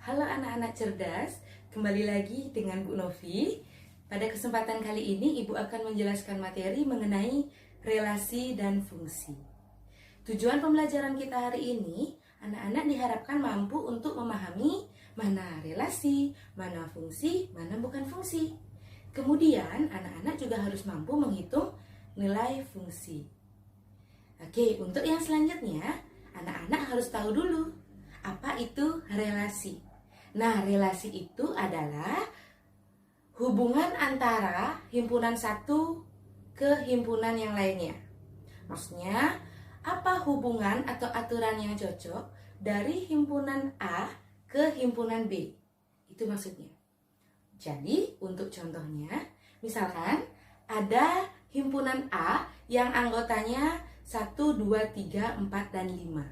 Halo anak-anak cerdas, kembali lagi dengan Bu Novi. Pada kesempatan kali ini Ibu akan menjelaskan materi mengenai relasi dan fungsi. Tujuan pembelajaran kita hari ini, anak-anak diharapkan mampu untuk memahami mana relasi, mana fungsi, mana bukan fungsi. Kemudian anak-anak juga harus mampu menghitung nilai fungsi. Oke, untuk yang selanjutnya, anak-anak harus tahu dulu apa itu relasi. Nah, relasi itu adalah hubungan antara himpunan satu ke himpunan yang lainnya. Maksudnya, apa hubungan atau aturan yang cocok dari himpunan A ke himpunan B? Itu maksudnya. Jadi, untuk contohnya, misalkan ada himpunan A yang anggotanya 1, 2, 3, 4, dan 5.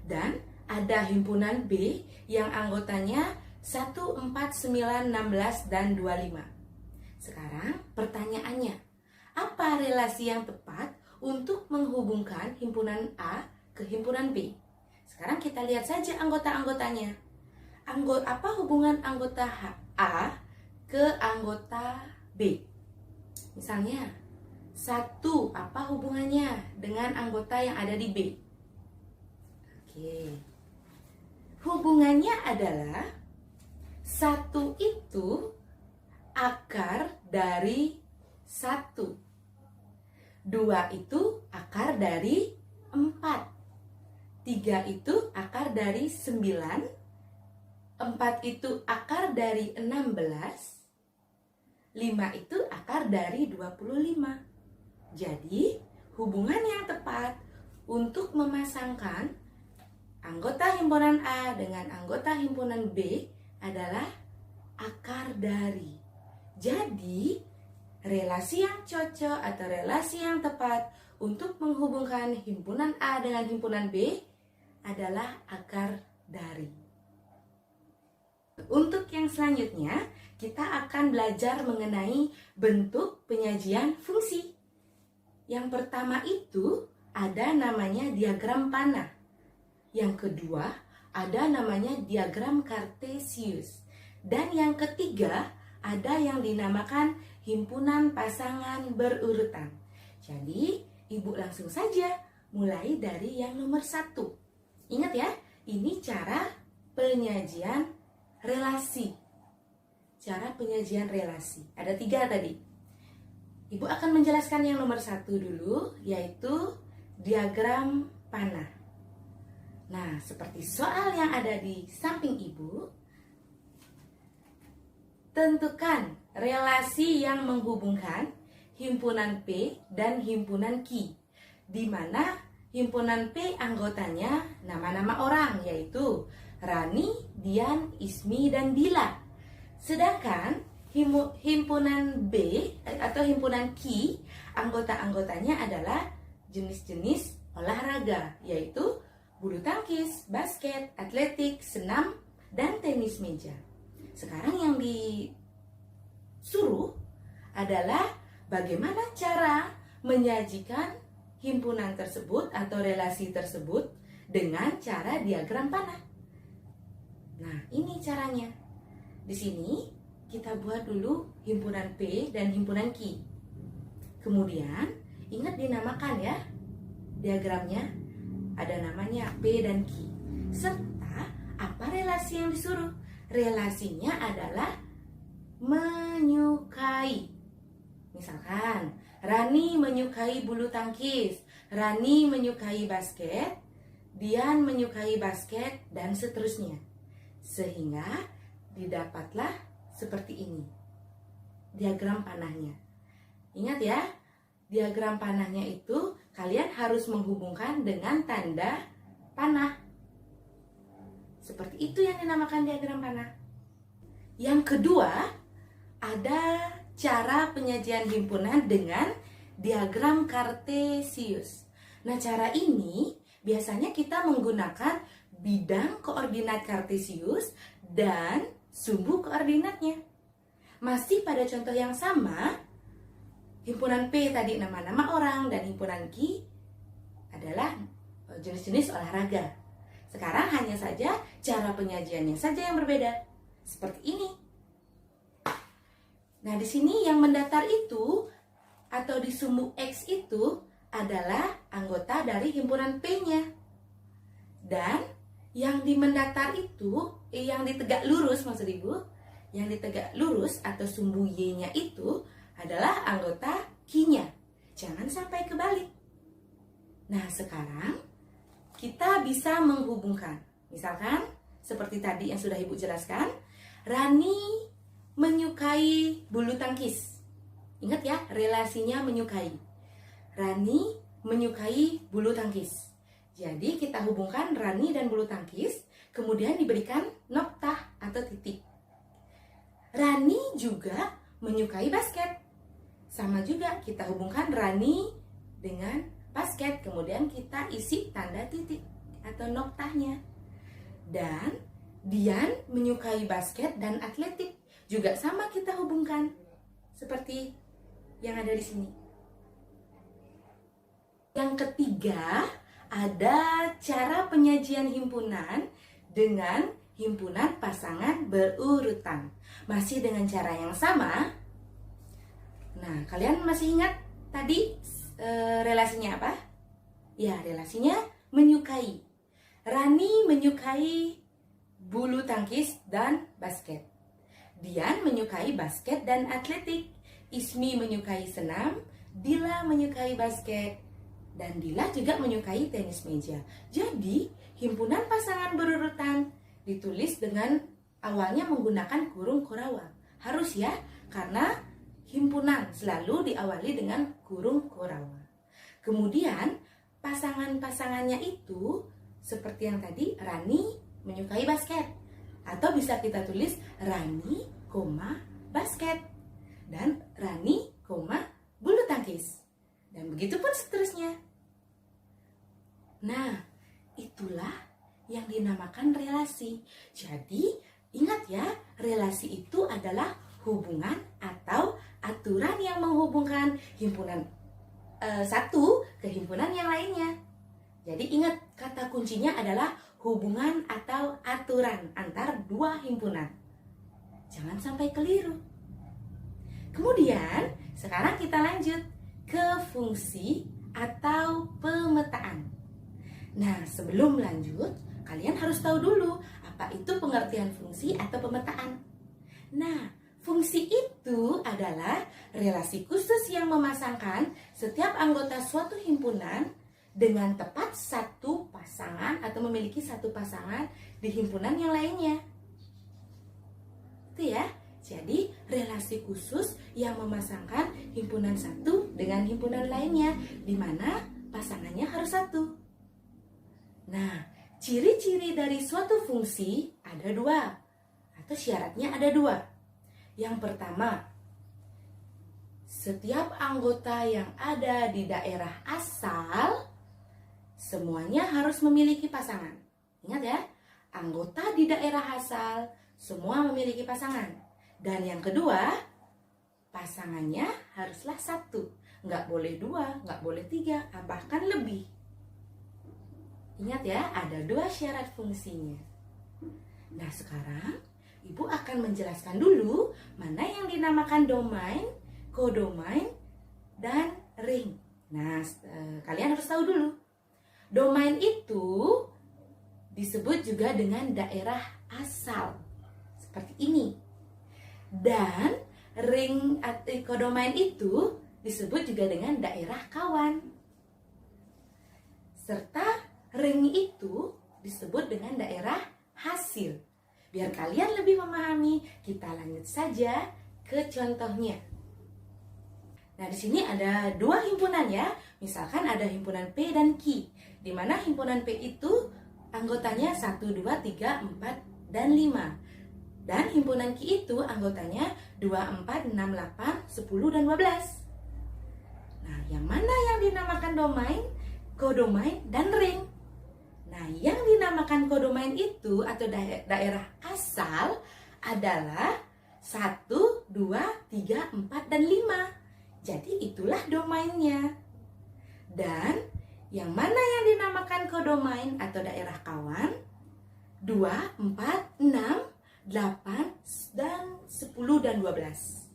Dan ada himpunan B yang anggotanya 1, 4, 9, 16, dan 25. Sekarang pertanyaannya, apa relasi yang tepat untuk menghubungkan himpunan A ke himpunan B? Sekarang kita lihat saja anggota-anggotanya. Apa hubungan anggota A ke anggota B? Misalnya, 1, apa hubungannya dengan anggota yang ada di B? Oke. Hubungannya adalah 1 itu akar dari 1. 2 itu akar dari 4. 3 itu akar dari 9. 4 itu akar dari 16. 5 itu akar dari 25. Jadi, hubungan yang tepat untuk memasangkan anggota himpunan A dengan anggota himpunan B adalah akar dari. Jadi, relasi yang cocok atau relasi yang tepat untuk menghubungkan himpunan A dengan himpunan B adalah akar dari. Untuk yang selanjutnya, kita akan belajar mengenai bentuk penyajian fungsi. Yang pertama itu ada namanya diagram panah. Yang kedua, ada namanya diagram Kartesius. Dan yang ketiga, ada yang dinamakan himpunan pasangan berurutan. Jadi, Ibu langsung saja mulai dari yang nomor 1. Ingat ya, ini cara penyajian relasi. Cara penyajian relasi. Ada 3 tadi. Ibu akan menjelaskan yang nomor 1 dulu, yaitu diagram panah. Nah, seperti soal yang ada di samping Ibu, tentukan relasi yang menghubungkan himpunan P dan himpunan Q, di mana himpunan P anggotanya nama-nama orang, yaitu Rani, Dian, Ismi, dan Dila. Sedangkan himpunan B atau himpunan Q, anggota-anggotanya adalah jenis-jenis olahraga, yaitu bulu tangkis, basket, atletik, senam, dan tenis meja. Sekarang yang disuruh adalah bagaimana cara menyajikan himpunan tersebut atau relasi tersebut dengan cara diagram panah. Nah, ini caranya. Di sini kita buat dulu himpunan P dan himpunan Q. Kemudian, ingat dinamakan ya diagramnya. Ada namanya P dan Q. Serta apa relasi yang disuruh? Relasinya adalah menyukai. Misalkan, Rani menyukai bulu tangkis, Rani menyukai basket, Dian menyukai basket, dan seterusnya. Sehingga didapatlah seperti ini diagram panahnya. Ingat ya, diagram panahnya itu kalian harus menghubungkan dengan tanda panah. Seperti itu yang dinamakan diagram panah. Yang kedua, ada cara penyajian himpunan dengan diagram Kartesius. Nah, cara ini biasanya kita menggunakan bidang koordinat Kartesius dan sumbu koordinatnya. Masih pada contoh yang sama, himpunan P tadi nama-nama orang dan himpunan Q adalah jenis-jenis olahraga. Sekarang hanya saja cara penyajiannya saja yang berbeda. Seperti ini. Nah, di sini yang mendatar itu atau di sumbu X itu adalah anggota dari himpunan P-nya. Dan yang di mendatar itu, yang di tegak lurus maksud Ibu, yang di tegak lurus atau sumbu Y-nya itu adalah anggota Q-nya. Jangan sampai kebalik. Nah, sekarang kita bisa menghubungkan. Misalkan seperti tadi yang sudah Ibu jelaskan, Rani menyukai bulu tangkis. Ingat ya, relasinya menyukai. Rani menyukai bulu tangkis. Jadi kita hubungkan Rani dan bulu tangkis, kemudian diberikan noktah atau titik. Rani juga menyukai basket. Sama juga kita hubungkan Rani dengan basket, kemudian kita isi tanda titik atau noktahnya. Dan Dian menyukai basket dan atletik. Juga sama kita hubungkan seperti yang ada di sini. Yang ketiga, ada cara penyajian himpunan dengan himpunan pasangan berurutan. Masih dengan cara yang sama. Nah, kalian masih ingat tadi relasinya apa? Ya, relasinya menyukai. Rani menyukai bulu tangkis dan basket. Dian menyukai basket dan atletik. Ismi menyukai senam. Dila menyukai basket. Dan Dila juga menyukai tenis meja. Jadi, himpunan pasangan berurutan ditulis dengan awalnya menggunakan kurung korawa. Harus ya, karena himpunan selalu diawali dengan kurung korawa. Kemudian, pasangan-pasangannya itu seperti yang tadi, Rani menyukai basket. Atau bisa kita tulis Rani, basket. Dan Rani, bulu tangkis. Dan begitu pun seterusnya. Nah, itulah yang dinamakan relasi. Jadi, ingat ya, relasi itu adalah hubungan atau aturan yang menghubungkan himpunan satu ke himpunan yang lainnya. Jadi ingat, kata kuncinya adalah hubungan atau aturan antar dua himpunan. Jangan sampai keliru. Kemudian, sekarang kita lanjut ke fungsi atau pemetaan. Nah, sebelum lanjut, kalian harus tahu dulu apa itu pengertian fungsi atau pemetaan. Nah, fungsi itu adalah relasi khusus yang memasangkan setiap anggota suatu himpunan dengan tepat satu pasangan atau memiliki satu pasangan di himpunan yang lainnya. Itu ya. Jadi, relasi khusus yang memasangkan himpunan satu dengan himpunan lainnya, di mana pasangannya harus satu. Nah, ciri-ciri dari suatu fungsi ada dua, atau syaratnya ada dua. Yang pertama, setiap anggota yang ada di daerah asal, semuanya harus memiliki pasangan. Ingat ya, anggota di daerah asal, semua memiliki pasangan. Dan yang kedua, pasangannya haruslah satu. Nggak boleh dua, nggak boleh tiga, bahkan lebih. Ingat ya, ada dua syarat fungsinya. Nah, sekarang Ibu akan menjelaskan dulu mana yang dinamakan domain, kodomain, dan ring. Nah, kalian harus tahu dulu. Domain itu disebut juga dengan daerah asal. Seperti ini. Dan ring atau kodomain itu disebut juga dengan daerah kawan. Serta ring itu disebut dengan daerah hasil. Biar kalian lebih memahami, kita lanjut saja ke contohnya. Nah, di sini ada dua himpunan ya. Misalkan ada himpunan P dan Q. Di mana himpunan P itu anggotanya 1, 2, 3, 4, dan 5. Dan himpunan Q itu anggotanya 2, 4, 6, 8, 10, dan 12. Nah, yang mana yang dinamakan domain, kodomain, dan ring? Nah, yang dinamakan kodomain itu atau daerah asal adalah 1, 2, 3, 4, dan 5. Jadi itulah domainnya. Dan Yang mana yang dinamakan kodomain atau daerah kawan? 2, 4, 6, 8, dan 10 dan 12.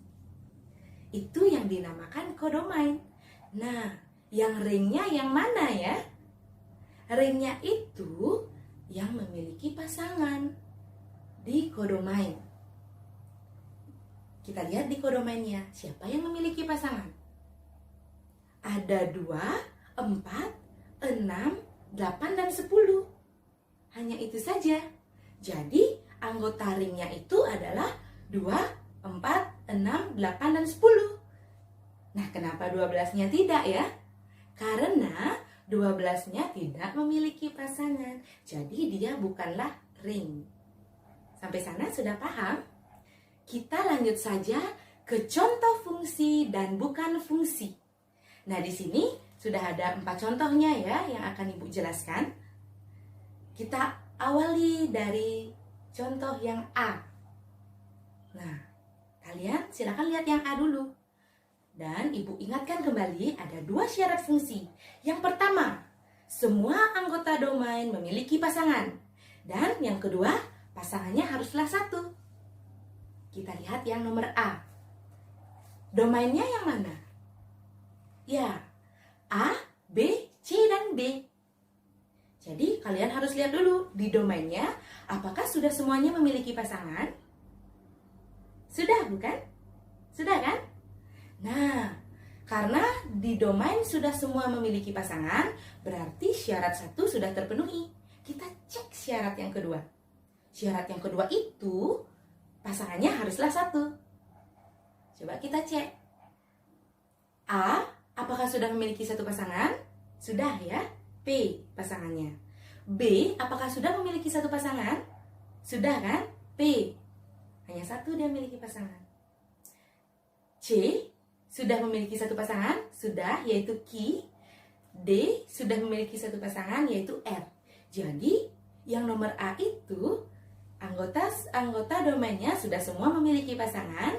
Itu yang dinamakan kodomain. Nah, yang ringnya yang mana ya? Ringnya itu yang memiliki pasangan di kodomain. Kita lihat di kodomainnya, siapa yang memiliki pasangan? Ada 2, 4, 6, 8, dan 10. Hanya itu saja. Jadi anggota ringnya itu adalah 2, 4, 6, 8, dan 10. Nah, kenapa 12-nya tidak ya? Karena 12-nya tidak memiliki pasangan. Jadi dia bukanlah ring. Sampai sana sudah paham? Kita lanjut saja ke contoh fungsi dan bukan fungsi. Nah, di sini sudah ada 4 contohnya ya yang akan Ibu jelaskan. Kita awali dari contoh yang A. Nah, kalian silakan lihat yang A dulu. Dan Ibu ingatkan kembali ada 2 syarat fungsi. Yang pertama, semua anggota domain memiliki pasangan. Dan yang kedua, pasangannya haruslah 1. Kita lihat yang nomor A. Domainnya yang mana? Ya, A, B, C, dan D. Jadi kalian harus lihat dulu di domainnya apakah sudah semuanya memiliki pasangan? Sudah bukan? Sudah kan? Nah, karena di domain sudah semua memiliki pasangan, berarti syarat 1 sudah terpenuhi. Kita cek syarat yang kedua. Syarat yang kedua itu pasangannya haruslah 1. Coba kita cek. A, apakah sudah memiliki 1 pasangan? Sudah ya. P, pasangannya. B, apakah sudah memiliki 1 pasangan? Sudah kan? P, hanya 1 dia memiliki pasangan. C, sudah memiliki 1 pasangan? Sudah, yaitu Q. D, sudah memiliki 1 pasangan, yaitu R. Jadi, yang nomor A itu anggota domainnya sudah semua memiliki pasangan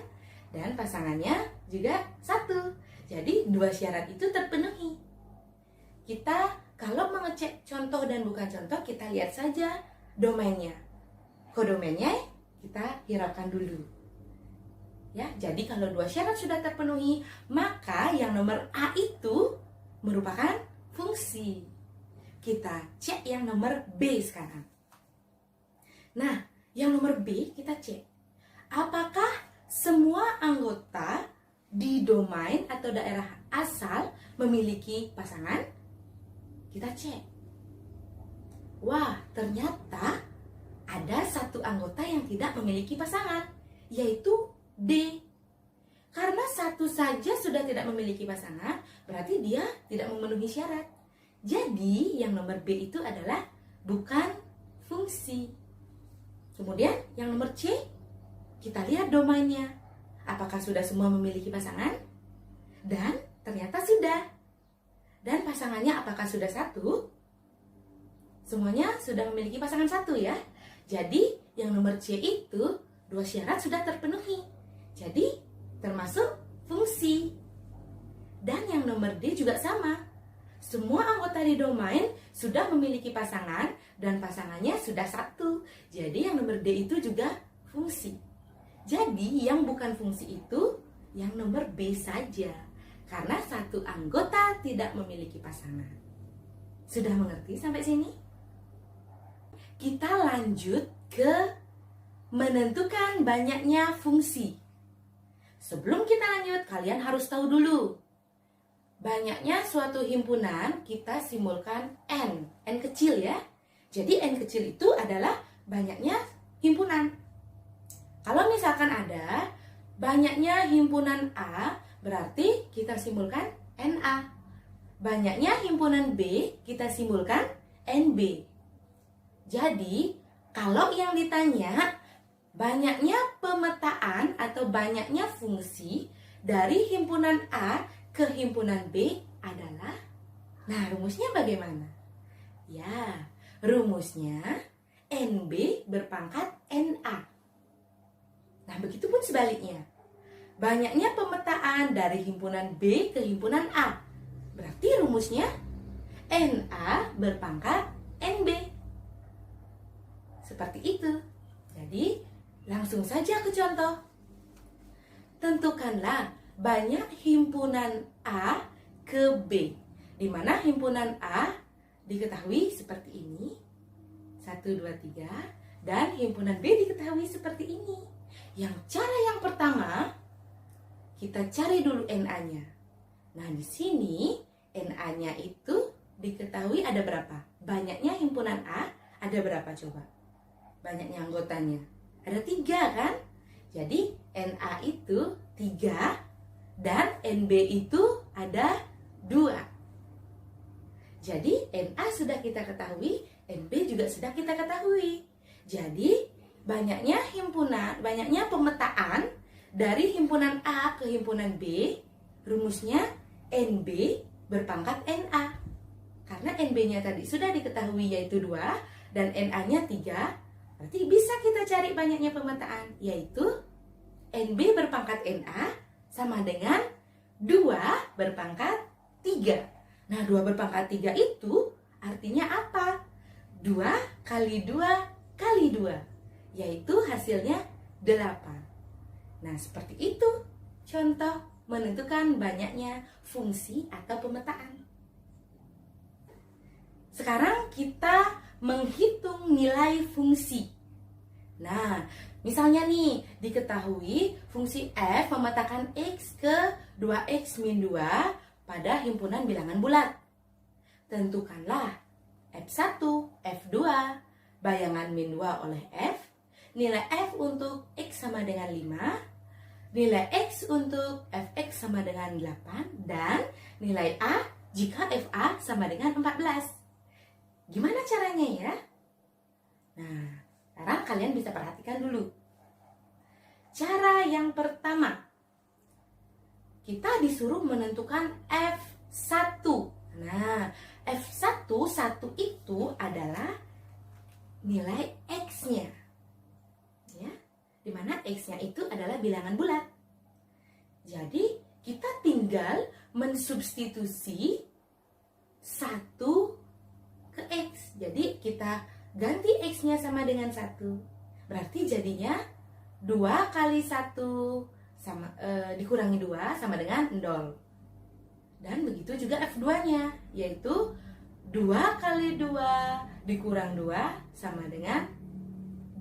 dan pasangannya juga 1. Jadi, 2 syarat itu terpenuhi. Kita kalau mengecek contoh dan bukan contoh, kita lihat saja domainnya. Kodomainnya kita hiraukan dulu. Ya, jadi kalau 2 syarat sudah terpenuhi, maka yang nomor A itu merupakan fungsi. Kita cek yang nomor B sekarang. Nah, yang nomor B kita cek. Apakah semua anggota di domain atau daerah asal memiliki pasangan? Kita cek. Wah, ternyata ada 1 anggota yang tidak memiliki pasangan, yaitu D. Karena 1 saja sudah tidak memiliki pasangan, berarti dia tidak memenuhi syarat. Jadi, yang nomor B itu adalah bukan fungsi. Kemudian, yang nomor C, kita lihat domainnya. Apakah sudah semua memiliki pasangan? Dan ternyata sudah. Dan pasangannya apakah sudah 1? Semuanya sudah memiliki pasangan 1 ya. Jadi yang nomor C itu 2 syarat sudah terpenuhi. Jadi termasuk fungsi. Dan yang nomor D juga sama. Semua anggota di domain sudah memiliki pasangan dan pasangannya sudah 1. Jadi yang nomor D itu juga fungsi. Jadi yang bukan fungsi itu yang nomor B saja. Karena 1 anggota tidak memiliki pasangan. Sudah mengerti sampai sini? Kita lanjut ke menentukan banyaknya fungsi. Sebelum kita lanjut, kalian harus tahu dulu. Banyaknya suatu himpunan kita simbolkan N. N kecil ya. Jadi N kecil itu adalah banyaknya himpunan. Kalau misalkan ada banyaknya himpunan A, berarti kita simbolkan NA. Banyaknya himpunan B, kita simbolkan NB. Jadi, kalau yang ditanya banyaknya pemetaan atau banyaknya fungsi dari himpunan A ke himpunan B adalah, nah rumusnya bagaimana? Ya, rumusnya NB berpangkat NA. Nah, begitupun sebaliknya. Banyaknya pemetaan dari himpunan B ke himpunan A. Berarti rumusnya NA berpangkat NB. Seperti itu. Jadi, langsung saja ke contoh. Tentukanlah banyak himpunan A ke B, di mana himpunan A diketahui seperti ini, 1, 2, 3, dan himpunan B diketahui seperti ini. Yang cara yang pertama, kita cari dulu NA-nya. Nah, di sini NA-nya itu diketahui ada berapa? Banyaknya himpunan A ada berapa coba? Banyaknya anggotanya. Ada 3 kan? Jadi NA itu 3 dan NB itu ada 2. Jadi NA sudah kita ketahui, NB juga sudah kita ketahui. Jadi banyaknya pemetaan dari himpunan A ke himpunan B, rumusnya NB berpangkat NA. Karena NB-nya tadi sudah diketahui yaitu 2 dan NA-nya 3, berarti bisa kita cari banyaknya pemetaan, yaitu NB berpangkat NA sama dengan 2 berpangkat 3. Nah, 2 berpangkat 3 itu artinya apa? 2 kali 2 kali 2, yaitu hasilnya 8. Nah, seperti itu contoh menentukan banyaknya fungsi atau pemetaan. Sekarang kita menghitung nilai fungsi. Nah, misalnya nih, diketahui fungsi f memetakan x ke 2x min 2 pada himpunan bilangan bulat. Tentukanlah f1, f2, bayangan min 2 oleh f, nilai f untuk x sama dengan 5, nilai x untuk fx sama dengan 8, dan nilai a jika fa sama dengan 14. Gimana caranya ya? Nah, sekarang kalian bisa perhatikan dulu. Cara yang pertama, kita disuruh menentukan F1. Nah, F1, 1 itu adalah nilai X-nya. Ya, dimana X-nya itu adalah bilangan bulat. Jadi, kita tinggal mensubstitusi 1 ke X. Jadi kita ganti X-nya sama dengan 1. Berarti jadinya 2 kali 1 sama, dikurangi 2 sama dengan 0. Dan begitu juga F2-nya, yaitu 2 kali 2 dikurang 2 sama dengan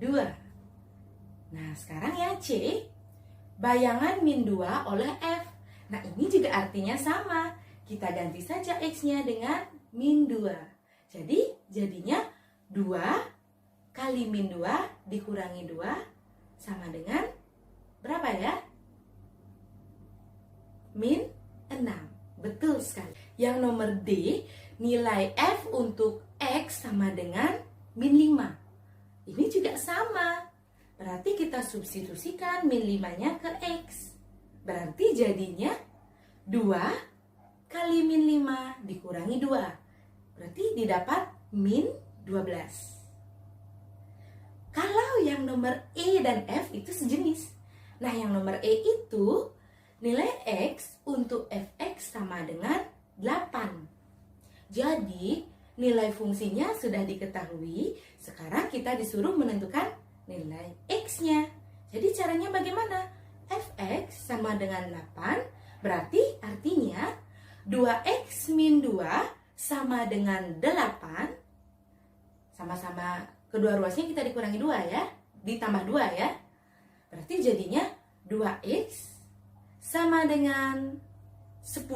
2. Nah, sekarang yang C, bayangan min 2 oleh F. Nah, ini juga artinya sama. Kita ganti saja X-nya dengan min 2. Jadi, jadinya 2 kali min 2 dikurangi 2 sama dengan berapa ya? Min 6. Betul sekali. Yang nomor D, nilai F untuk X sama dengan min 5. Ini juga sama. Berarti kita substitusikan min 5-nya ke X. Berarti jadinya 2 kali min 5 dikurangi 2. Berarti didapat min 12. Kalau yang nomor E dan F itu sejenis. Nah, yang nomor E itu nilai X untuk Fx sama dengan 8. Jadi, nilai fungsinya sudah diketahui. Sekarang kita disuruh menentukan nilai X-nya. Jadi, caranya bagaimana? Fx sama dengan 8, berarti artinya 2x min 2 sama dengan 8. Sama-sama kedua ruasnya kita dikurangi 2 ya, ditambah 2 ya. Berarti jadinya 2x sama dengan 10.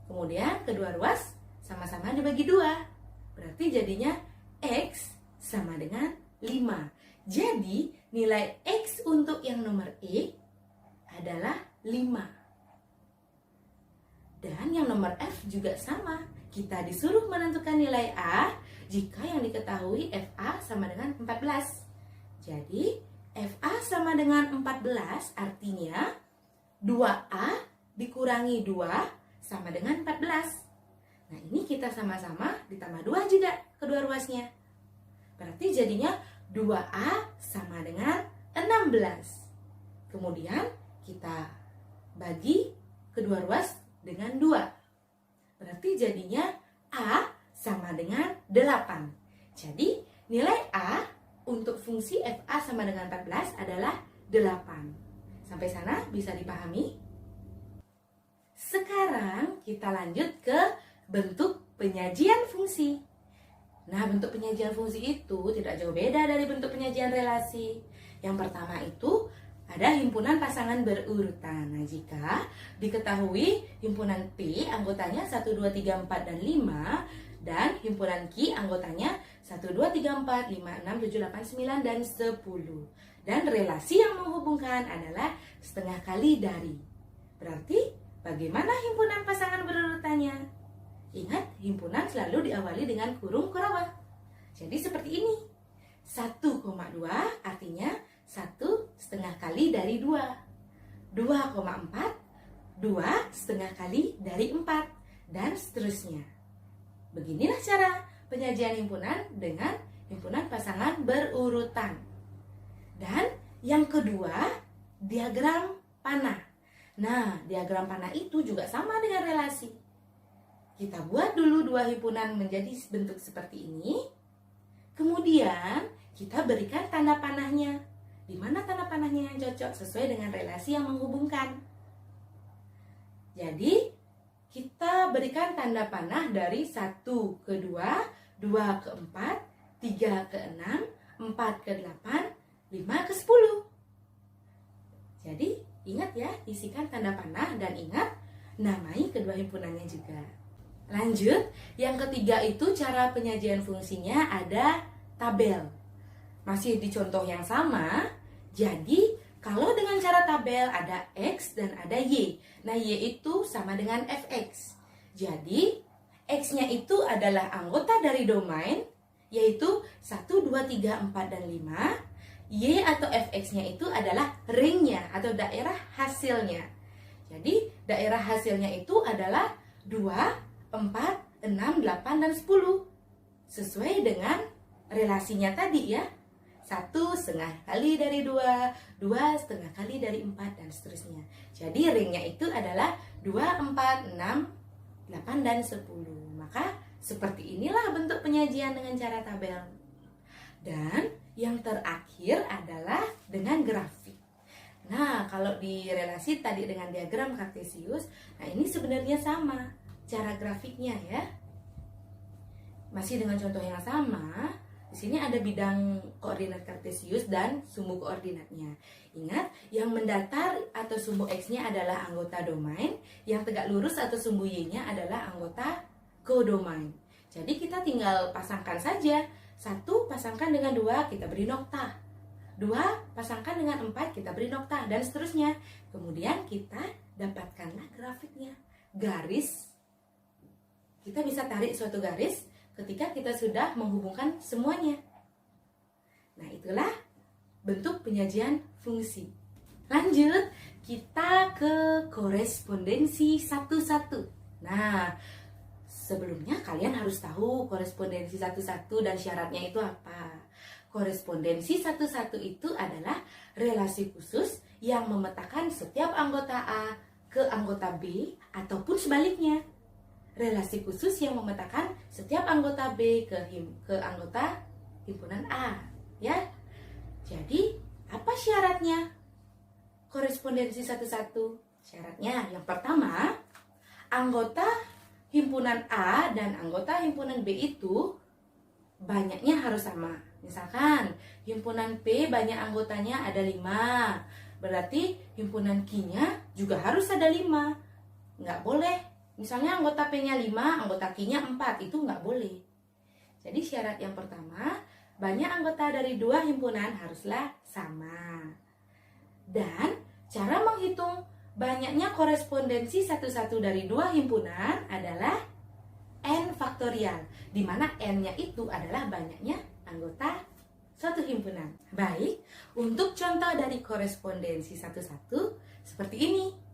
Kemudian kedua ruas sama-sama dibagi 2. Berarti jadinya x sama dengan 5. Jadi nilai x untuk yang nomor E adalah 5. Dan yang nomor F juga sama. Kita disuruh menentukan nilai A jika yang diketahui FA sama dengan 14. Jadi, FA sama dengan 14 artinya 2A dikurangi 2 sama dengan 14. Nah, ini kita sama-sama ditambah 2 juga kedua ruasnya. Berarti jadinya 2A sama dengan 16. Kemudian kita bagi kedua ruas dengan 2. Berarti jadinya A sama dengan 8. Jadi nilai A untuk fungsi FA sama dengan 14 adalah 8. Sampai sana bisa dipahami? Sekarang kita lanjut ke bentuk penyajian fungsi. Nah, bentuk penyajian fungsi itu tidak jauh beda dari bentuk penyajian relasi. Yang pertama itu ada himpunan pasangan berurutan. Nah, jika diketahui himpunan P anggotanya 1, 2, 3, 4, dan 5, dan himpunan Q anggotanya 1, 2, 3, 4, 5, 6, 7, 8, 9, dan 10. Dan relasi yang menghubungkan adalah setengah kali dari. Berarti, bagaimana himpunan pasangan berurutannya? Ingat, himpunan selalu diawali dengan kurung kurawat. Jadi seperti ini. 1,2 artinya 1,5 kali dari 2. 2,4, 2,5 kali dari 4. Dan seterusnya. Beginilah cara penyajian himpunan dengan himpunan pasangan berurutan. Dan yang kedua, diagram panah. Nah, diagram panah itu juga sama dengan relasi. Kita buat dulu dua himpunan menjadi bentuk seperti ini. Kemudian kita berikan tanda panahnya. Di mana tanda panahnya yang cocok sesuai dengan relasi yang menghubungkan. Jadi kita berikan tanda panah dari 1 ke 2, 2 ke 4, 3 ke 6, 4 ke 8, 5 ke 10. Jadi ingat ya, isikan tanda panah dan ingat namai kedua himpunannya juga. Lanjut, yang ketiga itu cara penyajian fungsinya ada tabel. Masih di contoh yang sama, jadi kalau dengan cara tabel ada X dan ada Y. Nah, Y itu sama dengan Fx. Jadi, X-nya itu adalah anggota dari domain, yaitu 1, 2, 3, 4, dan 5. Y atau Fx-nya itu adalah ringnya atau daerah hasilnya. Jadi, daerah hasilnya itu adalah 2, 4, 6, 8, dan 10. Sesuai dengan relasinya tadi ya. 1,5 kali dari 2, 2,5 kali dari 4, dan seterusnya. Jadi ringnya itu adalah 2, 4, 6, 8, dan 10. Maka seperti inilah bentuk penyajian dengan cara tabel. Dan yang terakhir adalah dengan grafik. Nah, kalau di relasi tadi dengan diagram kartesius, nah ini sebenarnya sama cara grafiknya ya. Masih dengan contoh yang sama. Di sini ada bidang koordinat kartesius dan sumbu koordinatnya. Ingat, yang mendatar atau sumbu X-nya adalah anggota domain, yang tegak lurus atau sumbu Y-nya adalah anggota kodomain. Jadi kita tinggal pasangkan saja. 1 pasangkan dengan 2, kita beri nokta. 2 pasangkan dengan 4, kita beri nokta, dan seterusnya. Kemudian kita dapatkanlah grafiknya. Garis, kita bisa tarik suatu garis ketika kita sudah menghubungkan semuanya. Nah, itulah bentuk penyajian fungsi. Lanjut, kita ke korespondensi satu-satu. Nah, sebelumnya kalian harus tahu korespondensi satu-satu dan syaratnya itu apa. Korespondensi satu-satu itu adalah relasi khusus yang memetakan setiap anggota A ke anggota B ataupun sebaliknya. Relasi khusus yang memetakan setiap anggota B ke anggota himpunan A, ya. Jadi, apa syaratnya? Korespondensi satu-satu. Syaratnya yang pertama, anggota himpunan A dan anggota himpunan B itu banyaknya harus sama. Misalkan, himpunan P banyak anggotanya ada 5. Berarti himpunan Q-nya juga harus ada 5. Nggak boleh. Misalnya anggota P-nya 5, anggota Q-nya 4, itu nggak boleh. Jadi syarat yang pertama, banyak anggota dari dua himpunan haruslah sama. Dan cara menghitung banyaknya korespondensi satu-satu dari dua himpunan adalah N faktorial, di mana N-nya itu adalah banyaknya anggota suatu himpunan. Baik, untuk contoh dari korespondensi satu-satu seperti ini.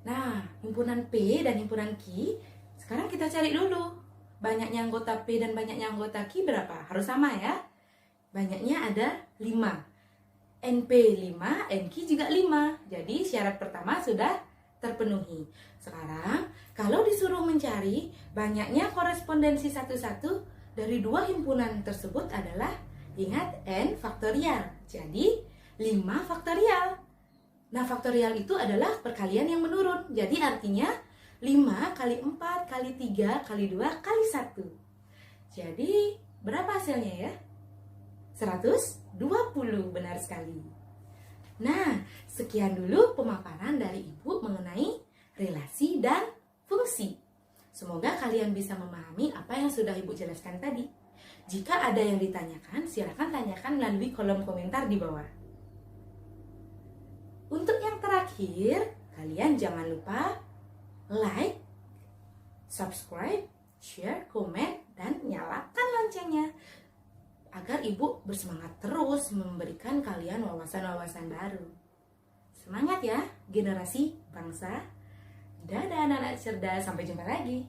Nah, himpunan P dan himpunan Q, sekarang kita cari dulu. Banyaknya anggota P dan banyaknya anggota Q berapa? Harus sama ya. Banyaknya ada 5. NP 5, NQ juga 5. Jadi syarat pertama sudah terpenuhi. Sekarang, kalau disuruh mencari banyaknya korespondensi satu-satu dari dua himpunan tersebut adalah, ingat, n faktorial. Jadi, 5 faktorial. Nah, faktorial itu adalah perkalian yang menurun. Jadi, artinya 5 kali 4 kali 3 kali 2 kali 1. Jadi, berapa hasilnya ya? 120, benar sekali. Nah, sekian dulu pemaparan dari Ibu mengenai relasi dan fungsi. Semoga kalian bisa memahami apa yang sudah Ibu jelaskan tadi. Jika ada yang ditanyakan, silakan tanyakan melalui kolom komentar di bawah. Untuk yang terakhir, kalian jangan lupa like, subscribe, share, komen, dan nyalakan loncengnya agar Ibu bersemangat terus memberikan kalian wawasan-wawasan baru. Semangat ya, generasi bangsa. Dadah anak-anak cerdas, sampai jumpa lagi.